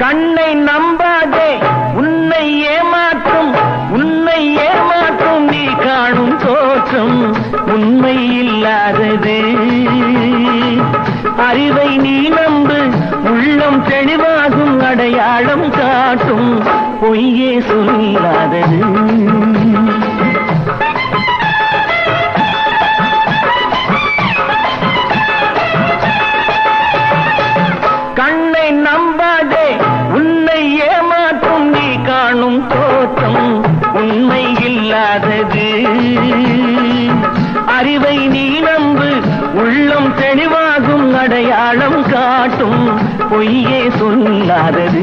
கண்ணை நம்பாதே உன்னை ஏமாற்றும் நீ காணும் தோற்றம் உண்மை இல்லாதது. அறிவை நீ நம்பு, உள்ளம் தெளிவாகும், அடையாளம் காட்டும், பொய்யே சொல்லாதது. கண்ணை நம்பாதே உன்னை ஏமாற்றும் நீ காணும் தோற்றம் உண்மை இல்லாதது. அறிவை நீ நம்பு, உள்ளம் தெளிவாகும், அடையாளம் காட்டும், பொய்யே சொல்லாதது.